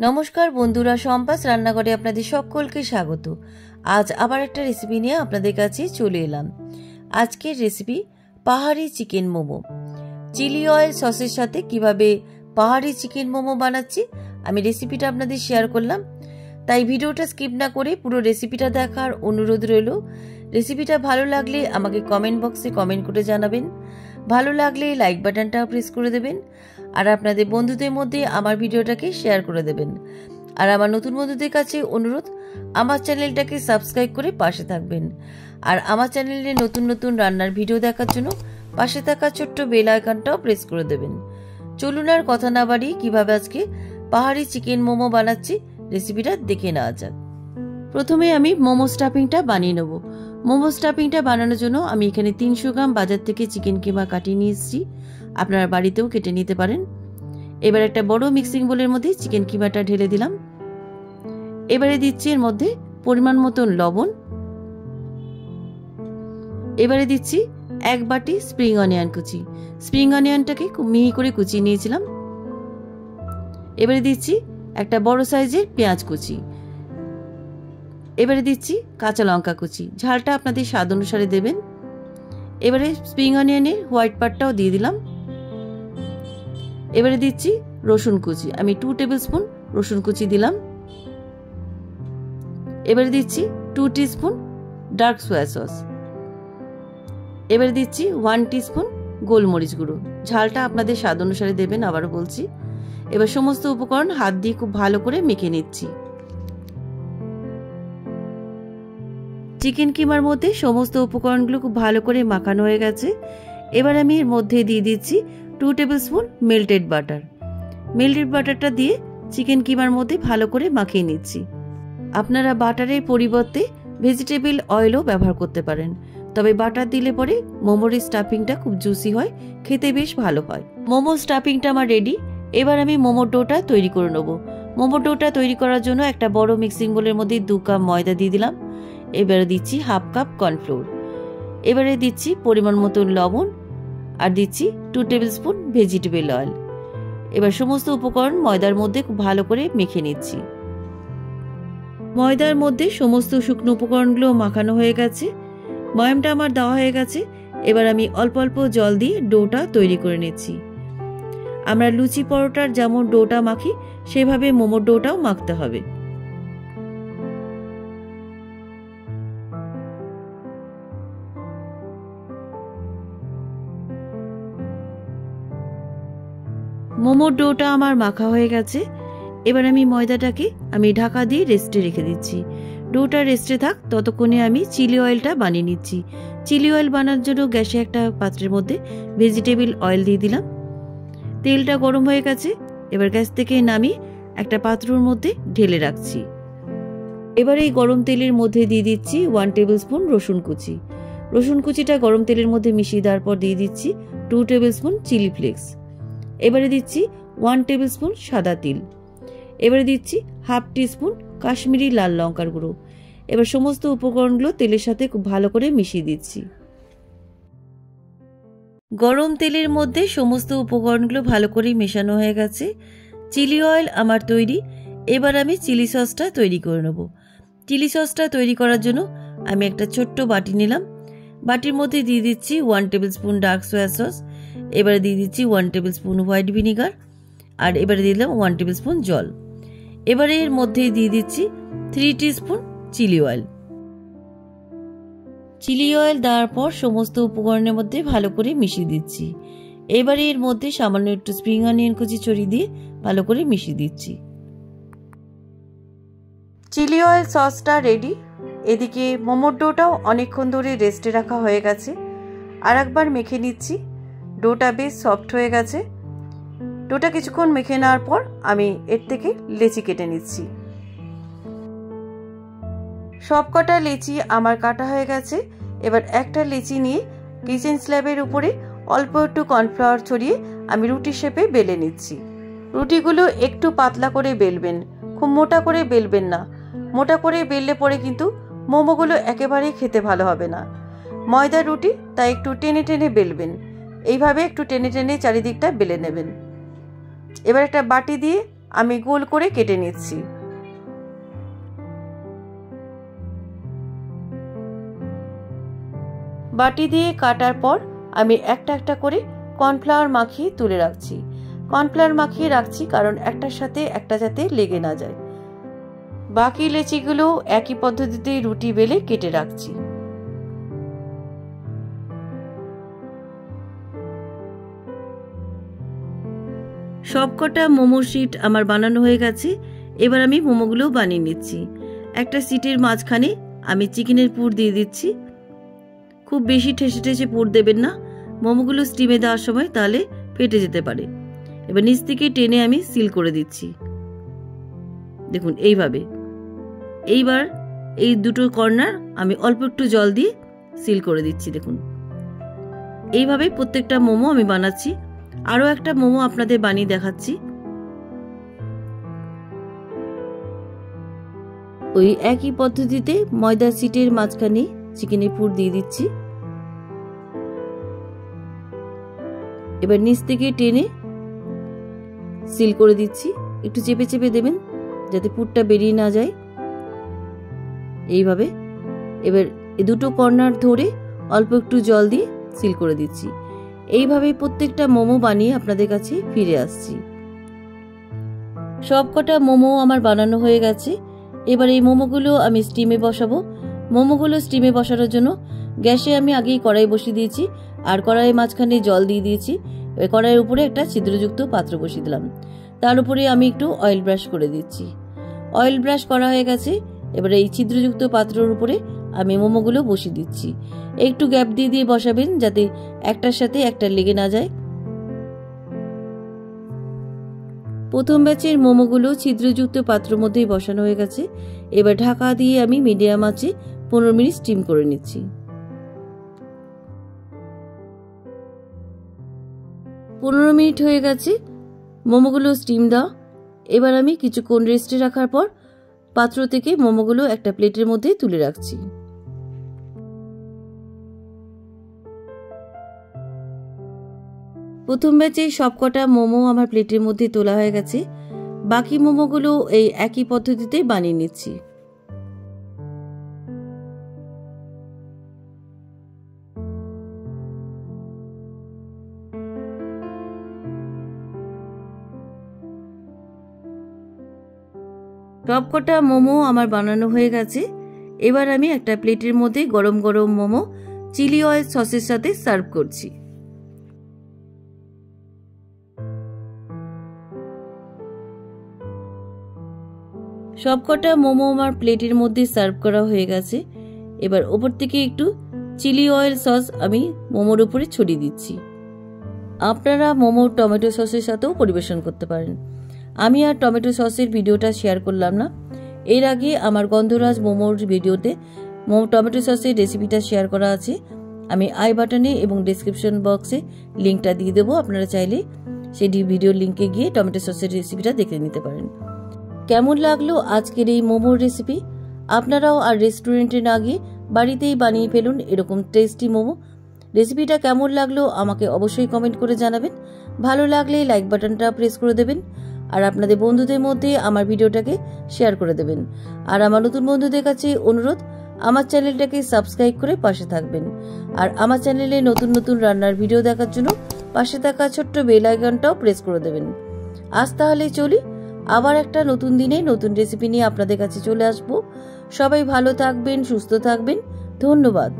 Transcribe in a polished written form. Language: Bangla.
নমস্কার বন্ধুরা, সম্পাস রান্নাঘরে আপনাদের সকলকে স্বাগত। আজ আবার একটা রেসিপি নিয়ে আপনাদের কাছে চলে এলাম। আজকের রেসিপি পাহাড়ি চিকেন মোমো। চিলি অয়েল সসের সাথে কিভাবে পাহাড়ি চিকেন মোমো বানাচ্ছি আমি রেসিপিটা আপনাদের শেয়ার করলাম। তাই ভিডিওটা স্কিপ না করে পুরো রেসিপিটা দেখার অনুরোধ রইল। রেসিপিটা ভালো লাগলে আমাকে কমেন্ট বক্সে কমেন্ট করে জানাবেন। ভালো লাগলে লাইক বাটনটাও প্রেস করে দেবেন আর আপনাদের বন্ধুদের মধ্যে আমার ভিডিওটাকে শেয়ার করে দেবেন। আর আমার নতুন বন্ধুদের কাছে অনুরোধ, আমার চ্যানেলটাকে সাবস্ক্রাইব করে পাশে থাকবেন। আর আমার চ্যানেলে নতুন নতুন রান্নার ভিডিও দেখার জন্য পাশে থাকা ছোট্ট বেল আইকনটাও প্রেস করে দেবেন। চলুন আর কথা না বাড়িয়ে কিভাবে আজকে পাহাড়ি চিকেন মোমো বানাচ্ছি রেসিপিটা দেখে নেওয়া যাক। প্রথমে আমি মোমো স্টাফিংটা বানিয়ে নেব। মোমো স্টাফিংটা বানানোর জন্য আমি এখানে 300 গ্রাম বাজার থেকে চিকেন কিমা কাটিয়ে নিয়ে এসেছি। আপনারা বাড়িতেও কেটে নিতে পারেন। এবার একটা বড় মিক্সিং বোলের মধ্যে চিকেন কিমাটা ঢেলে দিলাম। এবারে দিচ্ছি এর মধ্যে পরিমাণ মতন লবণ। এবারে দিচ্ছি 1 বাটি স্প্রিং অনিয়ন কুচি। স্প্রিং অনিয়নটাকে খুব মিহি করে কুচিয়ে নিয়েছিলাম। এবারে দিচ্ছি একটা বড় সাইজের পেঁয়াজ কুচি। এবারে দিচ্ছি কাঁচা লঙ্কা কুচি। ঝালটা আপনাদের স্বাদ অনুসারে দেবেন। এবারে স্প্রিং অনিয়নের হোয়াইট পার্টটাও দিয়ে দিলাম। এবারে দিচ্ছি রসুন কুচি। আমি 2 টেবিল স্পুন রসুন কুচি দিলাম। এবারে দিচ্ছি 2 টিস্পুন ডার্ক সোয়া সস। এবারে দিচ্ছি 1 টিস্পুন গোলমরিচ গুঁড়ো। ঝালটা আপনাদের স্বাদ অনুসারে দেবেন, আবারও বলছি। এবার সমস্ত উপকরণ হাত দিয়ে খুব ভালো করে মেখে নিচ্ছি। চিকেন কিমার মধ্যে সমস্ত উপকরণগুলো খুব ভালো করে মাখানো হয়ে গেছে। এবার আমি এর মধ্যে দিয়ে দিচ্ছি 2 table spoon melted butter. Melted বাটারটা দিয়ে চিকেন কিমার মধ্যে ভালো করে মাখিয়ে নিচ্ছি। আপনারা বাটারের পরিবর্তে ভেজিটেবল অয়েলও ব্যবহার করতে পারেন, তবে বাটার দিলে পরে মোমোর স্টাফিংটা খুব জুসি হয়, খেতে বেশ ভালো হয়। মোমো স্টাফিংটা আমার রেডি। এবার আমি মোমোর ডোটা তৈরি করে নেব। মোমোর ডোটা তৈরি করার জন্য একটা বড় মিক্সিং বোলের মধ্যে 2 কাপ ময়দা দিয়ে দিলাম। এবারে দিচ্ছি 1/2 কাপ কর্নফ্লোর। এবারে দিচ্ছি পরিমাণ মতন লবণ আর দিচ্ছি 2 টেবিল স্পুন ভেজিটেবল অয়েল। এবার সমস্ত উপকরণ ময়দার মধ্যে খুব ভালো করে মেখে নিচ্ছি। ময়দার মধ্যে সমস্ত শুকনো উপকরণগুলো মাখানো হয়ে গেছে। ময়ামটা আমার দেওয়া হয়ে গেছে। এবার আমি অল্প অল্প জল দিয়ে ডোটা তৈরি করে নিচ্ছি। আমরা লুচি পরোটার যেমন ডোটা মাখি সেভাবে মোমোর ডোটাও মাখতে হবে। মোমোর ডোটা আমার মাখা হয়ে গেছে। এবার আমি ময়দাটাকে ঢাকা দিয়ে রেস্টে রেখে দিচ্ছি। ডোটা রেস্টে থাক, ততক্ষণে আমি চিলি অয়েলটা বানিয়ে নিচ্ছি। চিলি অয়েল বানানোর জন্য গ্যাসে একটা পাত্রের মধ্যে ভেজিটেবল অয়েল দিয়ে দিলাম। তেলটা গরম হয়ে গেছে। এবার গ্যাস থেকে নামিয়ে একটা পাত্রের মধ্যে ঢেলে রাখছি। এবার এই গরম তেলের মধ্যে দিয়ে দিচ্ছি 1 টেবিল স্পুন রসুন কুচি। রসুন কুচিটা গরম তেলের মধ্যে মিশিয়ে দেওয়ার পর দিয়ে দিচ্ছি 2 টেবিল স্পুন চিলি ফ্লেক্স। এবারে দিচ্ছি 1 টেবিল স্পুন সাদা তিল। এবারে দিচ্ছি 1/2 টিস্পুন কাশ্মীরি লাল লঙ্কার গুঁড়ো। এবার সমস্ত উপকরণগুলো তেলের সাথে খুব ভালো করে মিশিয়ে দিচ্ছি। গরম তেলের মধ্যে সমস্ত উপকরণগুলো ভালো করে মেশানো হয়ে গেছে। চিলি অয়েল আমার তৈরি। এবার আমি চিলি সসটা তৈরি করে নেব। চিলি সসটা তৈরি করার জন্য আমি একটা ছোট্ট বাটি নিলাম। বাটির মধ্যে দিয়ে দিচ্ছি 1 টেবিল স্পুন ডার্ক সোয়া সস। এবারে দিয়ে দিচ্ছি 1 টেবিল স্পুন হোয়াইট ভিনিগার আর এবারে দিয়ে দিলাম 1 টেবিল স্পুন জল। এবারে এর মধ্যে দিয়ে দিচ্ছি 3 teaspoon chilli oil. Chilli oil দেওয়ার পর সমস্ত উপকরণের মধ্যে ভালো করে মিশিয়ে দিচ্ছি। এবারে এর মধ্যে সামান্য একটু স্প্রিং অনিয়ন কুচি ছড়িয়ে দিয়ে ভালো করে মিশিয়ে দিচ্ছি। চিলি অয়েল সসটা রেডি। এদিকে মোমোর ডোটাও অনেকক্ষণ ধরে রেস্টে রাখা হয়ে গেছে। আর একবার মেখে নিচ্ছি। ডোটা বেশ সফট হয়ে গেছে। ডোটা কিছুক্ষণ মেখে নেওয়ার পর আমি এর থেকে লেচি কেটে নিচ্ছি। সবকটা লেচি আমার কাটা হয়ে গেছে। এবার একটা লেচি নিয়ে কিচেন স্ল্যাবের উপরে অল্প একটু কর্নফ্লাওয়ার ছড়িয়ে আমি রুটি শেপে বেলে নিচ্ছি। রুটিগুলো একটু পাতলা করে বেলবেন, খুব মোটা করে বেলবেন না। মোটা করে বেললে পরে কিন্তু মোমোগুলো একেবারেই খেতে ভালো হবে না। ময়দার রুটি তাই একটু টেনে টেনে বেলবেন। এইভাবে একটু টেনে টেনে চারিদিকটা বেলে নেবেন। এবার একটা বাটি দিয়ে আমি গোল করে কেটে নিচ্ছি। বাটি দিয়ে কাটার পর আমি একটা একটা করে কর্নফ্লাওয়ার মাখিয়ে তুলে রাখছি। কর্নফ্লাওয়ার মাখিয়ে রাখছি কারণ একটার সাথে একটা যাতে লেগে না যায়। বাকি লেচিগুলো একই পদ্ধতিতে রুটি বেলে কেটে রাখছি। সবকটা মোমো শিট আমার বানানো হয়ে গেছে। এবার আমি মোমোগুলো বানিয়ে নিচ্ছি। একটা শিটের মাঝখানে আমি চিকেনের পুর দিয়ে দিচ্ছি। খুব বেশি ঠেসে ঠেসে পুর দেবেন না, মোমোগুলো স্টিমে দেওয়ার সময় তাহলে ফেটে যেতে পারে। এবার নিচ থেকে টেনে আমি সিল করে দিচ্ছি। দেখুন এইভাবে। এইবার এই দুটো কর্নার আমি অল্প একটু জল দিয়ে সিল করে দিচ্ছি। দেখুন এইভাবে প্রত্যেকটা মোমো আমি বানাচ্ছি। আরও একটা মোমো আপনাদের বানিয়ে দেখাচ্ছি। ওই একই পদ্ধতিতে ময়দা শিটের মাঝখানে চিকেনের পুর দিয়ে দিচ্ছি। এবার নিচ থেকে টেনে সিল করে দিচ্ছি। একটু চেপে চেপে দেবেন যাতে পুরটা বেরিয়ে না যায়। এইভাবে এবার এই দুটো কর্নার ধরে অল্প একটু জল দিয়ে সিল করে দিচ্ছি। এইভাবে প্রত্যেকটা মোমো বানিয়ে আপনাদের কাছে ফিরে আসছি। সবকটা মোমো আমার বানানো হয়ে গেছে। এবার এই মোমোগুলো আমি স্টিমে বসাবো। মোমোগুলো স্টিমে বসানোর জন্য গ্যাসে আমি আগেই কড়াই বসিয়ে দিয়েছি আর কড়াইয়ের মাঝখানে জল দিয়ে দিয়েছি। কড়াইয়ের উপরে একটা ছিদ্রযুক্ত পাত্র বসিয়ে দিলাম। তার উপরে আমি একটু অয়েল ব্রাশ করে দিচ্ছি। অয়েল ব্রাশ করা হয়ে গেছে। এবারে এই ছিদ্রযুক্ত পাত্রের উপরে আমি মোমোগুলো বসিয়ে দিচ্ছি। একটু গ্যাপ দিয়ে দিয়ে বসাবেন যাতে একটার সাথে একটা লেগে না যায়। প্রথম ব্যাচের মোমোগুলো ছিদ্রযুক্ত পাত্রের মধ্যেই বসানো হয়ে গেছে। এবার ঢাকা দিয়ে আমি মিডিয়াম আঁচে 15 মিনিট স্টিম করে নিচ্ছি। 15 মিনিট হয়ে গেছে মোমোগুলো স্টিম দাও। এবার আমি কিছুক্ষণ রেস্টে রাখার পর পাত্র থেকে মোমোগুলো একটা প্লেটের মধ্যে তুলে রাখছি। প্রথম ব্যাচে সবকটা মোমো আমার প্লেটের মধ্যে তোলা হয়ে গেছে। বাকি মোমোগুলো এই একই পদ্ধতিতে বানিয়ে নিচ্ছি। সবকটা মোমো আমার বানানো হয়ে গেছে। এবার আমি একটা প্লেটের মধ্যে গরম গরম মোমো চিলি অয়েল সসের সাথে সার্ভ করছি। সবকটা মোমো আমার প্লেটের মধ্যে সার্ভ করা হয়ে গেছে। এবার ওপর থেকে একটু চিলি অয়েল সস আমি মোমোর উপরে ছড়িয়ে দিচ্ছি। আপনারা মোমো টমেটো সসের সাথেও পরিবেশন করতে পারেন। আমি আর টমেটো সসের ভিডিওটা শেয়ার করলাম না। এর আগে আমার গন্ধরাজ মোমোর ভিডিওতে টমেটো সসের রেসিপিটা শেয়ার করা আছে। আমি আই বাটনে এবং ডেসক্রিপশন বক্সে লিঙ্কটা দিয়ে দেবো। আপনারা চাইলে সেই ভিডিওর লিঙ্কে গিয়ে টমেটো সসের রেসিপিটা দেখে নিতে পারেন। কেমন লাগলো আজকের এই মোমোর রেসিপি? আপনারাও আর রেস্টুরেন্টে না গিয়ে বাড়িতেই বানিয়ে ফেলুন এরকম টেস্টি মোমো। রেসিপিটা কেমন লাগলো আমাকে অবশ্যই কমেন্ট করে জানাবেন। ভালো লাগলে লাইক বাটনটা প্রেস করে দেবেন আর আপনাদের বন্ধুদের মধ্যে আমার ভিডিওটাকে শেয়ার করে দেবেন। আর আমার নতুন বন্ধুদের কাছে অনুরোধ, আমার চ্যানেলটাকে সাবস্ক্রাইব করে পাশে থাকবেন। আর আমার চ্যানেলে নতুন নতুন রান্নার ভিডিও দেখার জন্য পাশে থাকা ছোট্ট বেল আইকনটাও প্রেস করে দেবেন। আজ তাহলে চলি, আবার একটা নতুন দিনে নতুন রেসিপি নিয়ে আপনাদের কাছে চলে আসবো। সবাই ভালো থাকবেন, সুস্থ থাকবেন। ধন্যবাদ।